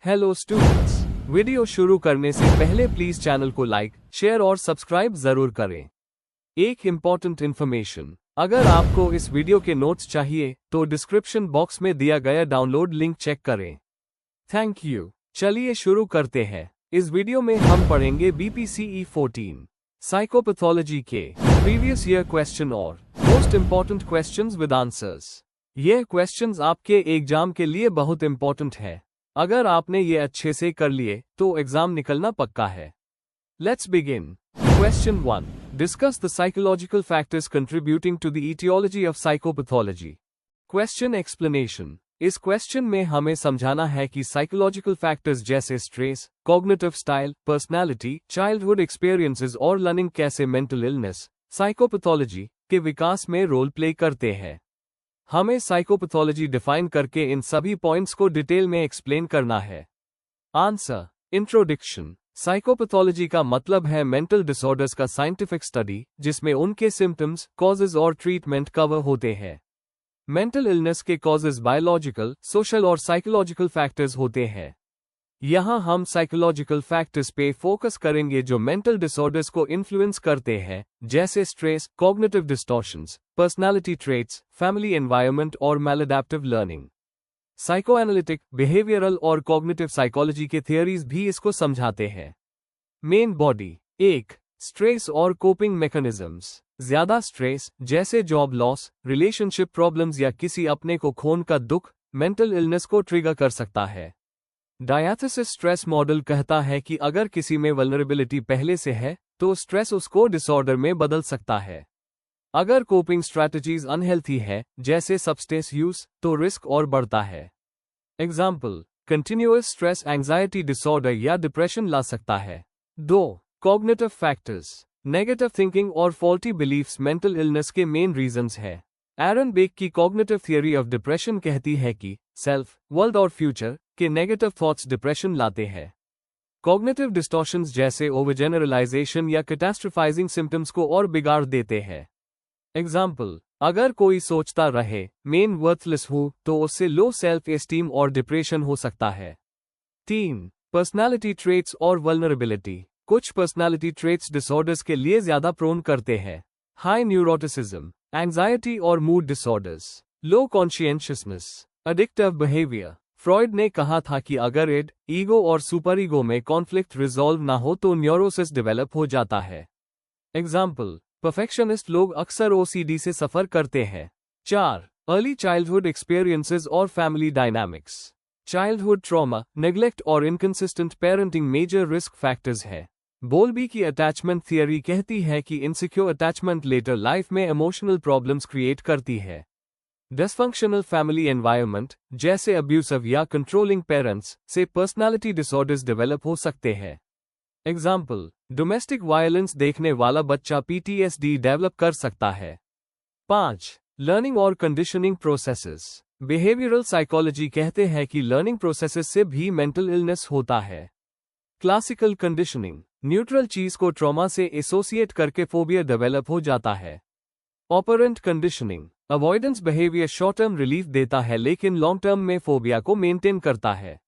Hello students, video शुरू करने से पहले प्लीज चैनल को लाइक, शेयर और सब्सक्राइब जरूर करें। एक इम्पॉर्टेंट इन्फॉर्मेशन, अगर आपको इस वीडियो के नोट्स चाहिए तो डिस्क्रिप्शन बॉक्स में दिया गया डाउनलोड लिंक चेक करें। Thank you. चलिए शुरू करते हैं। इस वीडियो में हम पढ़ेंगे BPCE 14 साइकोपैथोलॉजी के प्रीवियस ईयर क्वेश्चन और most important questions with answers. ये क्वेश्चंस आपके एग्जाम के लिए बहुत इम्पॉर्टेंट है। अगर आपने ये अच्छे से कर लिए तो एग्जाम निकलना पक्का है। Let's begin. Question 1, discuss the psychological factors contributing to the aetiology of psychopathology. Question explanation. इस क्वेश्चन में हमें समझाना है कि साइकोलॉजिकल फैक्टर्स जैसे stress, cognitive style, personality, childhood experiences और लर्निंग कैसे मेंटल इलनेस, साइकोपैथोलॉजी के विकास में रोल प्ले करते हैं। हमें साइकोपैथोलॉजी डिफाइन करके इन सभी पॉइंट्स को डिटेल में एक्सप्लेन करना है। आंसर। इंट्रोडक्शन। साइकोपैथोलॉजी का मतलब है मेंटल डिसऑर्डर्स का साइंटिफिक स्टडी जिसमें उनके सिम्टम्स, कॉजेज और ट्रीटमेंट कवर होते हैं। मेंटल इलनेस के कॉजेज बायोलॉजिकल, सोशल और साइकोलॉजिकल फैक्टर्स होते हैं। यहाँ हम साइकोलॉजिकल फैक्टर्स पे फोकस करेंगे जो मेंटल डिसऑर्डर्स को इन्फ्लुएंस करते हैं, जैसे stress, cognitive distortions, personality traits, family environment और मैलअडैप्टिव लर्निंग। साइकोएनालिटिक, बिहेवियरल और कॉग्निटिव साइकोलॉजी के थियरीज भी इसको समझाते हैं। Main body. 1. स्ट्रेस और कोपिंग मैकेनिज्म्स। ज्यादा स्ट्रेस जैसे जॉब लॉस, रिलेशनशिप प्रॉब्लम्स या किसी अपने को खोने का दुख मेंटल इलनेस को ट्रिगर कर सकता है। डायथेसिस स्ट्रेस मॉडल कहता है कि अगर किसी में वल्नरेबिलिटी पहले से है तो स्ट्रेस उसको डिसऑर्डर में बदल सकता है। अगर कोपिंग स्ट्रैटेजीज अनहेल्थी है जैसे सब्सटेंस यूज तो रिस्क और बढ़ता है। Example, continuous stress anxiety disorder या डिप्रेशन ला सकता है। 2. Cognitive factors. नेगेटिव थिंकिंग और फॉल्टी बिलीफ्स मेंटल इलनेस के मेन रीजंस है। एरन बेक की कॉग्निटिव थियरी ऑफ डिप्रेशन कहती है कि सेल्फ, वर्ल्ड और फ्यूचर के नेगेटिव थॉट्स डिप्रेशन लाते हैं। कॉग्निटिव डिस्टॉर्शंस जैसे ओवरजेनरलाइजेशन या कैटास्ट्रोफाइजिंग सिम्टम्स को और बिगाड़ देते हैं। एग्जाम्पल, अगर कोई सोचता रहे मैं वर्थलेस हूं तो उससे लो सेल्फ एस्टीम और डिप्रेशन हो सकता है। 3. पर्सनालिटी ट्रेट्स और वल्नरेबिलिटी। कुछ पर्सनालिटी ट्रेट्स डिसऑर्डर्स के लिए ज्यादा प्रोन करते हैं। हाई न्यूरोटिसिज्म, एंजाइटी और मूड डिसऑर्डर्स, लो कॉन्शियसनेस, एडिक्टिव बिहेवियर। फ्रॉइड ने कहा था कि अगर इड, ईगो और सुपर ईगो में कॉन्फ्लिक्ट रिजॉल्व ना हो तो न्यूरोसिस डेवलप हो जाता है। एग्जाम्पल, परफेक्शनिस्ट लोग अक्सर OCD से सफर करते हैं। 4. अर्ली चाइल्डहुड एक्सपीरियंसेस और family dynamics. Childhood trauma, neglect और inconsistent parenting major risk factors है। बोल्बी की अटैचमेंट थियरी कहती है कि इनसिक्योर अटैचमेंट लेटर लाइफ में इमोशनल प्रॉब्लम्स क्रिएट करती है। डिसफंक्शनल फैमिली एनवायरनमेंट जैसे अब्यूसिव या कंट्रोलिंग पेरेंट्स से पर्सनालिटी डिसऑर्डर्स डेवलप हो सकते हैं। एग्जाम्पल, डोमेस्टिक वायलेंस देखने वाला बच्चा PTSD डेवलप कर सकता है। 5. लर्निंग और कंडीशनिंग प्रोसेसेस। बिहेवियरल साइकोलॉजी कहते हैं कि लर्निंग प्रोसेसेस से भी मेंटल इलनेस होता है। क्लासिकल कंडीशनिंग, न्यूट्रल चीज को ट्रॉमा से एसोसिएट करके फोबिया डेवलप हो जाता है। Operant conditioning, avoidance behaviour short term relief देता है लेकिन लॉन्ग टर्म में फोबिया को मेंटेन करता है।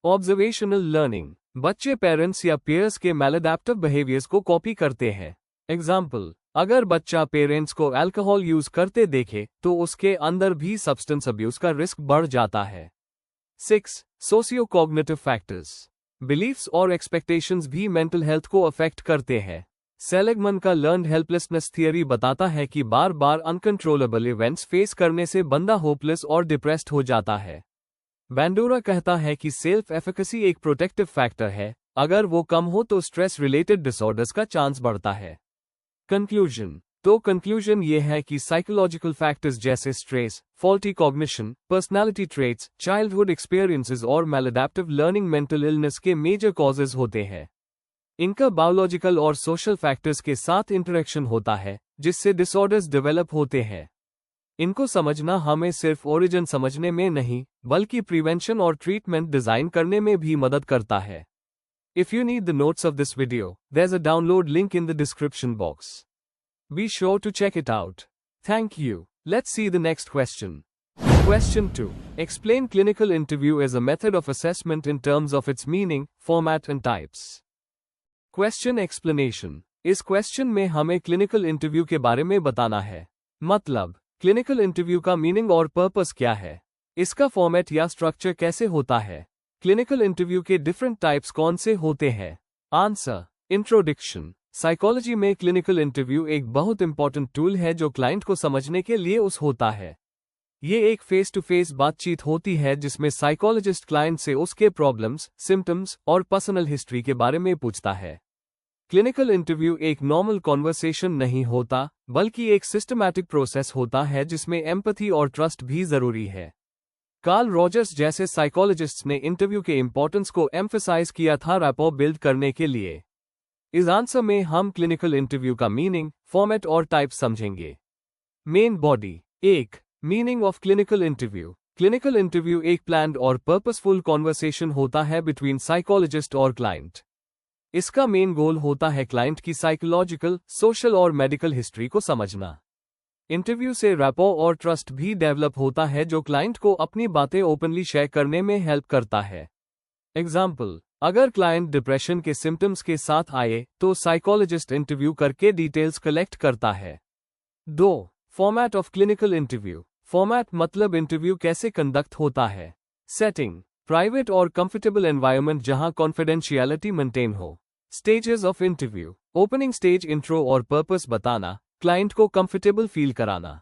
ऑब्जर्वेशनल लर्निंग, बच्चे पेरेंट्स या पीयर्स के मैलअडैप्टिव बिहेवियर्स को कॉपी करते हैं। एग्जाम्पल, अगर बच्चा पेरेंट्स को अल्कोहल यूज करते देखे तो उसके अंदर भी सब्सटेंस अब्यूज का रिस्क बढ़ जाता है। 6. Socio cognitive factors. बिलीफ्स और एक्सपेक्टेशंस भी मेंटल हेल्थ को अफेक्ट करते हैं। सेलेगमन का लर्न्ड हेल्पलेसनेस थियरी बताता है कि बार बार अनकंट्रोलेबल इवेंट्स फेस करने से बंदा होपलेस और डिप्रेस्ड हो जाता है। बैंडोरा कहता है कि सेल्फ एफिकेसी एक प्रोटेक्टिव फैक्टर है, अगर वो कम हो तो स्ट्रेस रिलेटेड डिसऑर्डर्स का चांस बढ़ता है। कंक्लूजन। तो कंक्लूजन ये है कि साइकोलॉजिकल फैक्टर्स जैसे stress, faulty cognition, personality traits, childhood experiences और मैलअडैप्टिव लर्निंग मेंटल इलनेस के मेजर कॉजेज होते हैं। इनका बायोलॉजिकल और सोशल फैक्टर्स के साथ इंटरेक्शन होता है जिससे डिसऑर्डर्स डेवलप होते हैं। इनको समझना हमें सिर्फ ओरिजिन समझने में नहीं बल्कि प्रिवेंशन और ट्रीटमेंट डिजाइन करने में भी मदद करता है। If you need the notes of this video, there's a download link in the description box. Be sure to check it out. Thank you. Let's see the next question. Question 2. Explain clinical interview as a method of assessment in terms of its meaning, format and types. Question explanation. इस question में हमें clinical interview के बारे में बताना है। मतलब, clinical interview का मीनिंग और पर्पस क्या है, इसका फॉर्मेट या स्ट्रक्चर कैसे होता है, क्लिनिकल इंटरव्यू के डिफरेंट टाइप्स कौन से होते हैं। आंसर। इंट्रोडक्शन। साइकोलॉजी में क्लिनिकल इंटरव्यू एक बहुत इंपॉर्टेंट टूल है जो क्लाइंट को समझने के लिए होता है। ये एक फेस टू फेस बातचीत होती है जिसमें साइकोलॉजिस्ट क्लाइंट से उसके प्रॉब्लम्स, सिम्टम्स और पर्सनल हिस्ट्री के बारे में पूछता है। क्लिनिकल इंटरव्यू एक नॉर्मल कॉन्वर्सेशन नहीं होता, बल्कि एक सिस्टमैटिक प्रोसेस होता है जिसमें एम्पैथी और ट्रस्ट भी जरूरी है। कार्ल रॉजर्स जैसे साइकोलॉजिस्ट्स ने इंटरव्यू के इंपॉर्टेंस को एम्फसाइज किया था रैपो बिल्ड करने के लिए। इस आंसर में हम क्लिनिकल इंटरव्यू का मीनिंग, फॉर्मेट और टाइप समझेंगे। Main body. 1. Meaning of clinical interview. Clinical interview एक प्लान्ड और पर्पसफुल कॉन्वर्सेशन होता है बिटवीन साइकोलॉजिस्ट और क्लाइंट। इसका मेन गोल होता है क्लाइंट की साइकोलॉजिकल, सोशल और मेडिकल हिस्ट्री को समझना। इंटरव्यू से रैपो और ट्रस्ट भी डेवलप होता है जो क्लाइंट को अपनी बातें ओपनली शेयर करने में हेल्प करता है। एग्जाम्पल, अगर क्लाइंट डिप्रेशन के सिम्टम्स के साथ आए तो साइकोलॉजिस्ट इंटरव्यू करके डिटेल्स कलेक्ट करता है। 2. Format of clinical interview. Format मतलब इंटरव्यू कैसे कंडक्ट होता है। सेटिंग। प्राइवेट और कंफर्टेबल एनवायरनमेंट जहां कॉन्फिडेंशियलिटी मेंटेन हो। Stages of interview. Opening stage intro और पर्पस बताना, क्लाइंट को कंफर्टेबल फील कराना।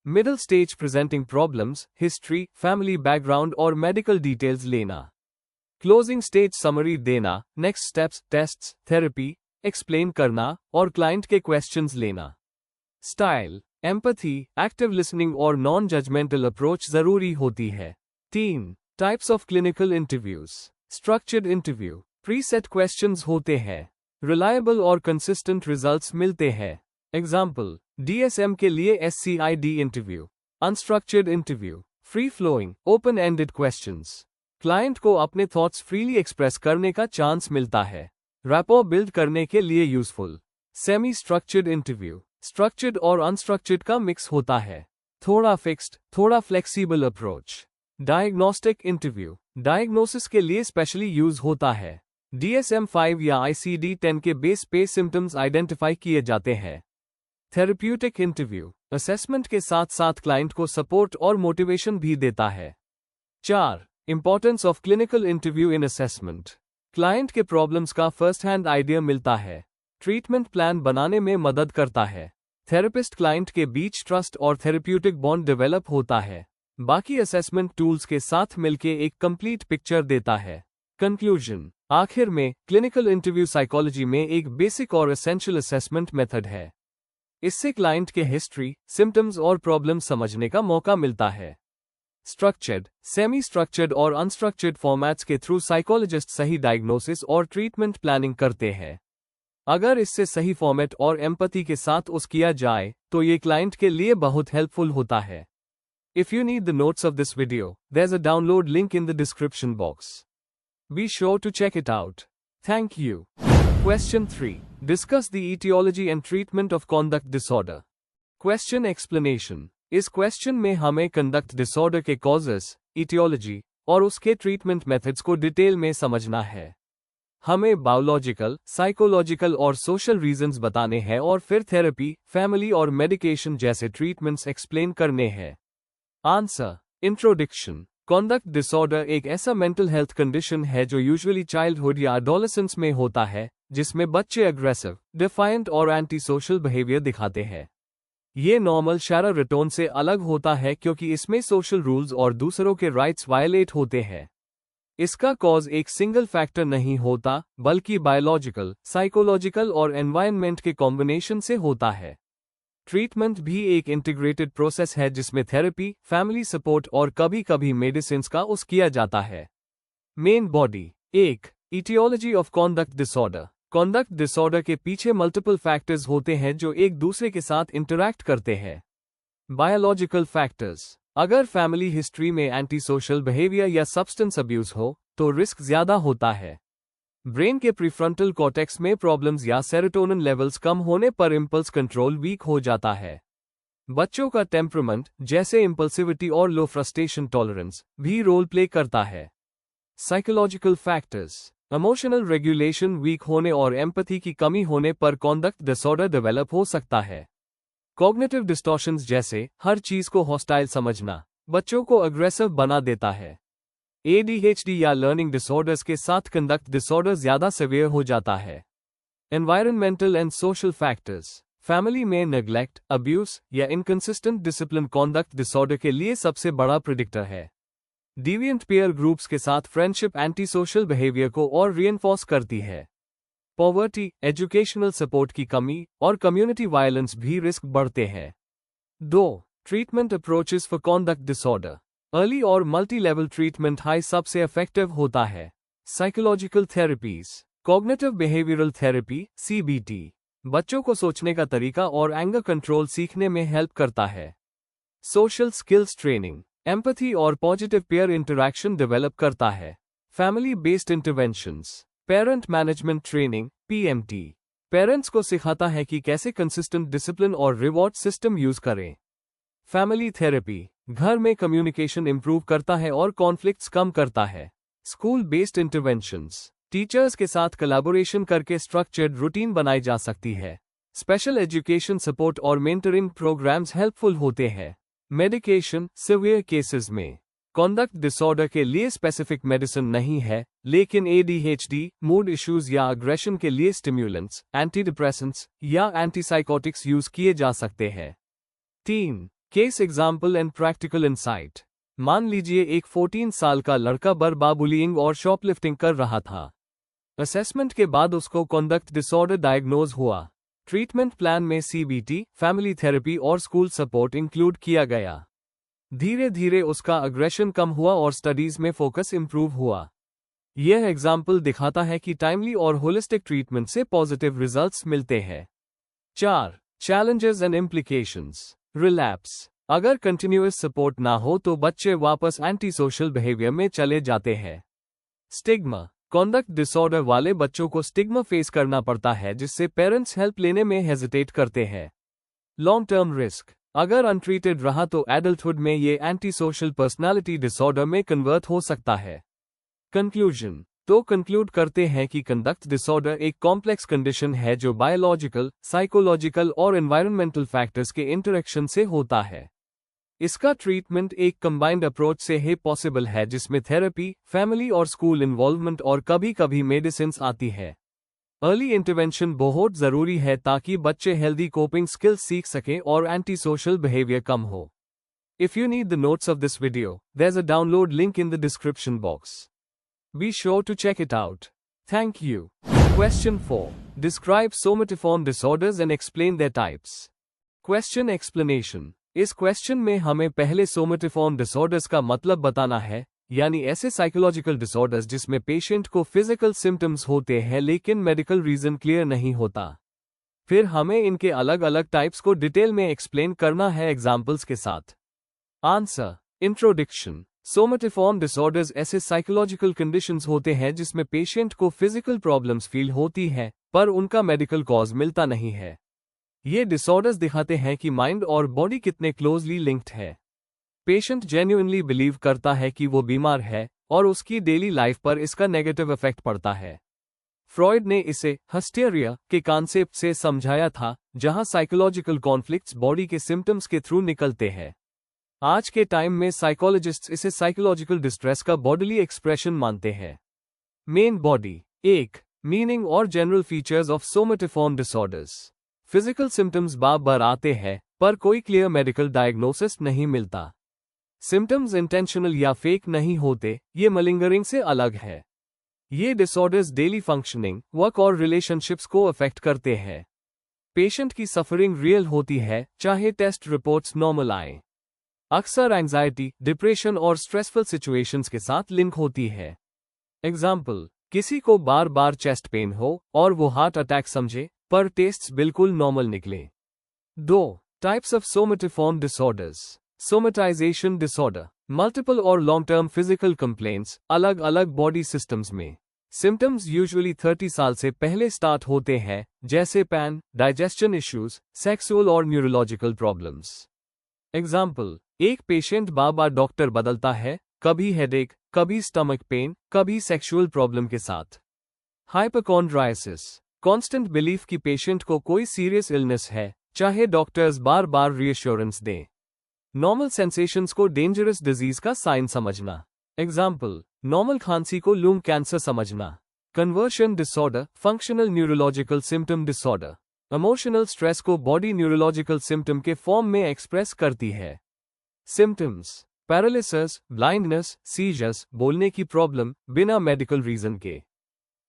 Middle stage presenting problems, history, family background और मेडिकल डिटेल्स लेना। क्लोजिंग स्टेज समरी देना, next steps, tests, therapy explain करना और क्लाइंट के क्वेश्चंस लेना। स्टाइल। एम्पैथी, एक्टिव लिसनिंग और नॉन जजमेंटल अप्रोच जरूरी होती है। 3. Types of clinical interviews. Structured interview. Preset questions होते हैं। रिलायबल और कंसिस्टेंट रिजल्ट्स मिलते हैं। एग्जाम्पल, DSM के लिए SCID interview. Unstructured interview. Free flowing, open ended questions. Client को अपने थॉट्स फ्रीली एक्सप्रेस करने का चांस मिलता है। रैपो बिल्ड करने के लिए useful. Semi structured interview. Structured और अनस्ट्रक्चर्ड का मिक्स होता है। थोड़ा फिक्स्ड, थोड़ा flexible approach. Diagnostic interview. Diagnosis के लिए स्पेशली यूज होता है। DSM-5 या ICD-10 के बेस पे सिम्टम्स आइडेंटिफाई किए जाते हैं। Therapeutic interview. असेसमेंट के साथ साथ क्लाइंट को सपोर्ट और मोटिवेशन भी देता है। 4. Importance of clinical interview in assessment. Client के प्रॉब्लम्स का फर्स्ट हैंड आइडिया मिलता है। ट्रीटमेंट प्लान बनाने में मदद करता है। थेरेपिस्ट क्लाइंट के बीच ट्रस्ट और थेरेप्यूटिक बॉन्ड डेवलप होता है। बाकी असेसमेंट टूल्स के साथ मिलके एक कंप्लीट पिक्चर देता है। कंक्लूजन। आखिर में, क्लिनिकल इंटरव्यू साइकोलॉजी में एक बेसिक और एसेंशियल असेसमेंट मेथड है। इससे क्लाइंट के हिस्ट्री, सिम्टम्स और प्रॉब्लम समझने का मौका मिलता है। स्ट्रक्चर्ड, सेमी स्ट्रक्चर्ड और अनस्ट्रक्चर्ड फॉर्मेट्स के थ्रू साइकोलॉजिस्ट सही डायग्नोसिस और ट्रीटमेंट प्लानिंग करते हैं। अगर इससे सही फॉर्मेट और एम्पैथी के साथ किया जाए तो ये क्लाइंट के लिए बहुत हेल्पफुल होता है। If you need the notes of this video, there's a download link in the description box. Be sure to check it out. Thank you. Question 3. Discuss the etiology and treatment of conduct disorder. Question explanation. इस question में हमें conduct disorder के causes, etiology और उसके treatment methods को detail में समझना है। हमें बायोलॉजिकल, साइकोलॉजिकल और सोशल रीजंस बताने हैं और फिर थेरेपी, फैमिली और मेडिकेशन जैसे ट्रीटमेंट्स एक्सप्लेन करने हैं। आंसर। इंट्रोडक्शन। कॉन्डक्ट डिसऑर्डर एक ऐसा मेंटल हेल्थ कंडीशन है जो यूजुअली चाइल्डहुड या एडोलेसेंस में होता है, जिसमें बच्चे अग्रेसिव, डिफायंट और एंटी सोशल बिहेवियर दिखाते हैं। ये नॉर्मल शैररिटोन से अलग होता है क्योंकि इसमें सोशल रूल्स और दूसरों के राइट्स वायलेट होते हैं। इसका कॉज एक सिंगल फैक्टर नहीं होता, बल्कि बायोलॉजिकल, साइकोलॉजिकल और एनवायरनमेंट के कॉम्बिनेशन से होता है। ट्रीटमेंट भी एक इंटीग्रेटेड प्रोसेस है जिसमें थेरेपी, फैमिली सपोर्ट और कभी कभी मेडिसिन्स का किया जाता है। Main body. 1. etiology of conduct disorder. Conduct disorder के पीछे मल्टीपल फैक्टर्स होते हैं जो एक दूसरे के साथ इंटरैक्ट करते हैं। Biological factors. अगर फैमिली हिस्ट्री में एंटी सोशल बिहेवियर या सब्सटेंस अब्यूज हो तो रिस्क ज्यादा होता है। ब्रेन के प्रीफ्रंटल कॉर्टेक्स में प्रॉब्लम्स या सेरोटोनिन लेवल्स कम होने पर इंपल्स कंट्रोल वीक हो जाता है। बच्चों का टेम्परामेंट जैसे इम्पल्सिविटी और लो फ्रस्ट्रेशन टॉलरेंस भी रोल प्ले करता है। Psychological factors, emotional regulation weak होने और एम्पैथी की कमी होने पर कॉन्डक्ट डिसऑर्डर डेवलप हो सकता है। कॉग्निटिव डिस्टॉर्शंस जैसे हर चीज को हॉस्टाइल समझना बच्चों को अग्रेसिव बना देता है। ADHD या लर्निंग डिसऑर्डर्स के साथ कंडक्ट डिसऑर्डर ज्यादा सीवियर हो जाता है। Environmental and social factors, family में नेग्लेक्ट, अब्यूज या इनकंसिस्टेंट डिसिप्लिन कॉन्डक्ट डिसऑर्डर के लिए सबसे बड़ा प्रेडिक्टर है। डिविएंट पीयर ग्रुप्स के साथ फ्रेंडशिप एंटी सोशल बिहेवियर को और रिएनफोर्स करती है। पॉवर्टी, एजुकेशनल सपोर्ट की कमी और कम्युनिटी वायलेंस भी रिस्क बढ़ते हैं। 2. Treatment approaches for conduct disorder. Early और मल्टी लेवल ट्रीटमेंट हाई सबसे इफेक्टिव होता है। Psychological therapies, cognitive behavioural therapy CBT बच्चों को सोचने का तरीका और एंगर कंट्रोल सीखने में हेल्प करता है। सोशल स्किल्स ट्रेनिंग, एम्पैथी और पॉजिटिव पीयर इंटरैक्शन डेवलप करता है। Family based interventions, parent management training PMT parents को सिखाता है कि कैसे कंसिस्टेंट डिसिप्लिन और रिवॉर्ड सिस्टम यूज करें। फैमिली थेरेपी घर में कम्युनिकेशन इंप्रूव करता है और कॉन्फ्लिक्ट्स कम करता है। स्कूल बेस्ड इंटरवेंशंस, टीचर्स के साथ कोलैबोरेशन करके स्ट्रक्चर्ड रूटीन बनाई जा सकती है। स्पेशल एजुकेशन सपोर्ट और मेंटरिंग प्रोग्राम्स हेल्पफुल होते हैं। मेडिकेशन, सिवियर केसेस में कॉन्डक्ट डिसऑर्डर के लिए स्पेसिफिक मेडिसिन नहीं है, लेकिन ADHD, मूड इश्यूज या अग्रेशन के लिए स्टिम्युलेंट्स, एंटीडिप्रेसेंट्स या एंटीसाइकोटिक्स यूज किए जा सकते हैं। 3. Case example and practical insight. मान लीजिए एक 14 साल का लड़का बर्बाद बुलिंग और शॉपलिफ्टिंग कर रहा था। असेसमेंट के बाद उसको कॉन्डक्ट डिसऑर्डर डायग्नोज हुआ। ट्रीटमेंट प्लान में CBT, फैमिली थेरेपी और स्कूल सपोर्ट इंक्लूड किया गया। धीरे धीरे उसका अग्रेशन कम हुआ और स्टडीज में फोकस इंप्रूव हुआ। यह एग्जाम्पल दिखाता है कि टाइमली और होलिस्टिक ट्रीटमेंट से पॉजिटिव रिजल्ट्स मिलते हैं। 4. Challenges and implications. रिलैप्स, अगर कंटिन्यूअस सपोर्ट ना हो तो बच्चे वापस एंटी सोशल बिहेवियर में चले जाते हैं। स्टिग्मा, कॉन्डक्ट डिसऑर्डर वाले बच्चों को स्टिग्मा फेस करना पड़ता है जिससे पेरेंट्स हेल्प लेने में हेजिटेट करते हैं। लॉन्ग टर्म रिस्क, अगर अनट्रीटेड रहा तो एडल्टहुड में ये एंटी सोशल पर्सनालिटी डिसऑर्डर में कन्वर्ट हो सकता है। कंक्लूजन, तो कंक्लूड करते हैं कि कंडक्ट डिसऑर्डर एक कॉम्प्लेक्स कंडीशन है जो बायोलॉजिकल, साइकोलॉजिकल और एनवायरनमेंटल फैक्टर्स के इंटरेक्शन से होता है। इसका ट्रीटमेंट एक कंबाइंड अप्रोच से ही पॉसिबल है जिसमें थेरेपी, फैमिली और स्कूल इन्वॉल्वमेंट और कभी कभी मेडिसिन्स आती है। अर्ली इंटरवेंशन बहुत जरूरी है ताकि बच्चे हेल्दी कोपिंग स्किल्स सीख सकें और एंटी सोशल बिहेवियर कम हो। If you need the notes of this video, there's a download link in the description box. Be sure to check it out. Thank you. Question 4. Describe somatoform disorders and explain their types. Question explanation. इस question में हमें पहले सोमेटिफॉर्म disorders का मतलब बताना है, यानी ऐसे साइकोलॉजिकल डिसऑर्डर्स जिसमें पेशेंट को फिजिकल सिम्टम्स होते हैं लेकिन मेडिकल रीजन क्लियर नहीं होता। फिर हमें इनके अलग अलग टाइप्स को डिटेल में एक्सप्लेन करना है एग्जाम्पल्स के साथ। आंसर। इंट्रोडक्शन। सोमेटिफॉर्म डिसऑर्डर्स ऐसे साइकोलॉजिकल कंडीशंस होते हैं जिसमें पेशेंट को फिजिकल प्रॉब्लम्स फील होती है पर उनका मेडिकल कॉज मिलता नहीं है। ये डिसऑर्डर्स दिखाते हैं कि माइंड और बॉडी कितने क्लोजली लिंक्ड है। पेशेंट जेन्युइनली बिलीव करता है कि वो बीमार है और उसकी डेली लाइफ पर इसका नेगेटिव इफेक्ट पड़ता है। फ्रॉइड ने इसे हिस्टीरिया के कॉन्सेप्ट से समझाया था, जहां साइकोलॉजिकल कॉन्फ्लिक्ट्स बॉडी के सिम्टम्स के थ्रू निकलते हैं। आज के टाइम में साइकोलॉजिस्ट्स इसे साइकोलॉजिकल डिस्ट्रेस का बॉडीली एक्सप्रेशन मानते हैं। Main body. 1. मीनिंग और general features of somatoform disorders. Physical symptoms बार आते हैं पर कोई क्लियर मेडिकल डायग्नोसिस नहीं मिलता। सिम्टम्स इंटेंशनल या फेक नहीं होते, ये मलिंगरिंग से अलग है। ये डिसऑर्डर्स डेली फंक्शनिंग, वर्क और रिलेशनशिप्स को अफेक्ट करते हैं। पेशेंट की सफरिंग रियल होती है, चाहे टेस्ट रिपोर्ट्स नॉर्मल आए। अक्सर एंजाइटी, डिप्रेशन और स्ट्रेसफुल सिचुएशंस के साथ लिंक होती है। एग्जाम्पल, किसी को बार बार चेस्ट पेन हो और वो हार्ट अटैक समझे पर टेस्ट्स बिल्कुल नॉर्मल निकले। 2. Types of somatoform disorders. Somatization disorder, multiple और लॉन्ग टर्म फिजिकल कंप्लेंट्स अलग अलग बॉडी सिस्टम्स में। सिम्टम्स यूजुअली 30 साल से पहले स्टार्ट होते हैं, जैसे पेन, डाइजेशन इश्यूज, सेक्सुअल और न्यूरोलॉजिकल प्रॉब्लम्स। एग्जाम्पल, एक पेशेंट बार बार डॉक्टर बदलता है, कभी हेडेक, कभी स्टमक पेन, कभी सेक्सुअल प्रॉब्लम के साथ। हाइपोकॉन्ड्राइसिस, कांस्टेंट बिलीफ कि पेशेंट को कोई सीरियस इलनेस है, चाहे डॉक्टर्स बार बार रीअश्योरेंस दें। नॉर्मल सेंसेशंस को डेंजरस डिजीज का साइन समझना। एग्जाम्पल, नॉर्मल खांसी को लूंग कैंसर समझना। Conversion disorder, functional neurological symptom disorder. Emotional stress को बॉडी न्यूरोलॉजिकल सिम्टम के फॉर्म में एक्सप्रेस करती है। सिम्टम्स, पैरालिसिस, ब्लाइंडनेस, सीजर्स, बोलने की प्रॉब्लम बिना मेडिकल रीजन के।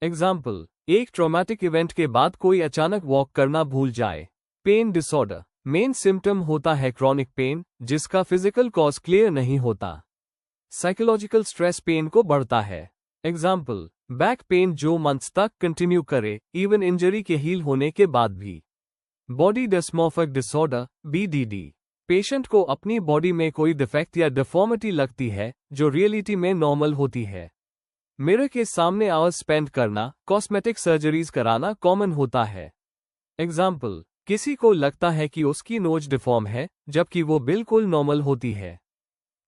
एग्जाम्पल, एक ट्रॉमेटिक इवेंट के बाद कोई अचानक वॉक करना भूल जाए। पेन डिसऑर्डर, मेन सिम्टम होता है क्रॉनिक पेन, जिसका फिजिकल कॉज क्लियर नहीं होता। साइकोलॉजिकल स्ट्रेस पेन को बढ़ता है। एग्जाम्पल, बैक पेन जो मंथ्स तक कंटिन्यू करे, इवन इंजरी के हील होने के बाद भी। Body dysmorphic disorder, BDD, patient को अपनी बॉडी में कोई डिफेक्ट या डिफॉर्मिटी लगती है, जो रियलिटी में नॉर्मल होती है। मिरर के सामने आवर्स स्पेंड करना, कॉस्मेटिक सर्जरीज कराना कॉमन होता है। एग्जाम्पल, किसी को लगता है कि उसकी नोज डिफॉर्म है, जबकि वो बिल्कुल नॉर्मल होती है।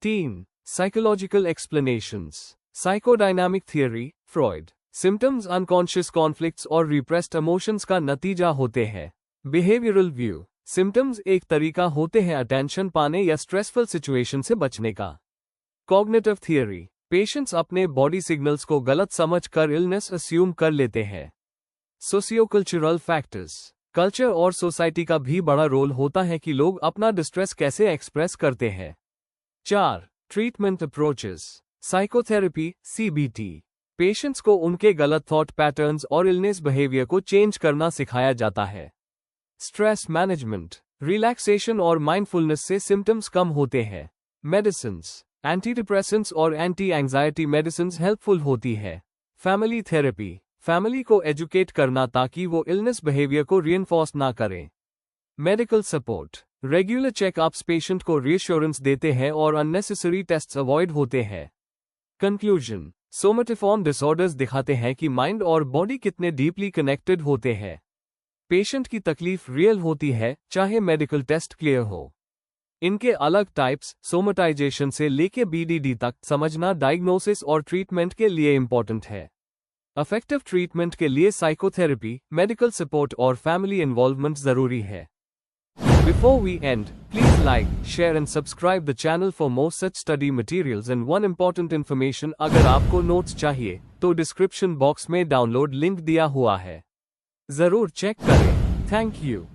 3. Psychological explanations, psychodynamic theory, Freud. Symptoms unconscious conflicts और रिप्रेस्ड इमोशंस का नतीजा होते हैं। बिहेवियरल व्यू, सिम्टम्स एक तरीका होते हैं अटेंशन पाने या स्ट्रेसफुल सिचुएशन से बचने का। कॉग्निटिव थियरी, पेशेंट्स अपने बॉडी सिग्नल्स को गलत समझ कर इलनेस अस्यूम कर लेते हैं। सोशियोकल्चरल फैक्टर्स, कल्चर और सोसाइटी का भी बड़ा रोल होता है कि लोग अपना डिस्ट्रेस कैसे एक्सप्रेस करते हैं। 4. Treatment approaches, psychotherapy, CBT, patients को उनके गलत थॉट पैटर्न्स और इलनेस बिहेवियर को चेंज करना सिखाया जाता है। स्ट्रेस मैनेजमेंट, रिलैक्सेशन और माइंडफुलनेस से सिम्टम्स कम होते हैं। मेडिसिन्स, एंटीडिप्रेसेंट्स और एंटी एंजाइटी मेडिसिन्स हेल्पफुल होती है। फैमिली थेरेपी, फैमिली को एजुकेट करना ताकि वो इलनेस बिहेवियर को रीइंफोर्स ना करें। Medical support, regular checkups patient को रीअश्योरेंस देते हैं और अननेसेसरी टेस्ट्स अवॉइड होते हैं। कंक्लूजन, सोमेटिफॉर्म डिसऑर्डर्स दिखाते हैं कि माइंड और बॉडी कितने डीपली कनेक्टेड होते हैं। पेशेंट की तकलीफ रियल होती है, चाहे मेडिकल टेस्ट क्लियर हो। इनके अलग टाइप्स, सोमेटाइजेशन से लेके BDD तक समझना डायग्नोसिस और ट्रीटमेंट के लिए इंपॉर्टेंट है। इफेक्टिव ट्रीटमेंट के लिए साइकोथेरेपी, मेडिकल सपोर्ट और फैमिली इन्वॉल्वमेंट जरूरी है। Before we end, please like, share and subscribe the channel for more such study materials and one important information अगर आपको नोट्स चाहिए, तो डिस्क्रिप्शन बॉक्स में डाउनलोड लिंक दिया हुआ है। जरूर चेक करें। Thank you.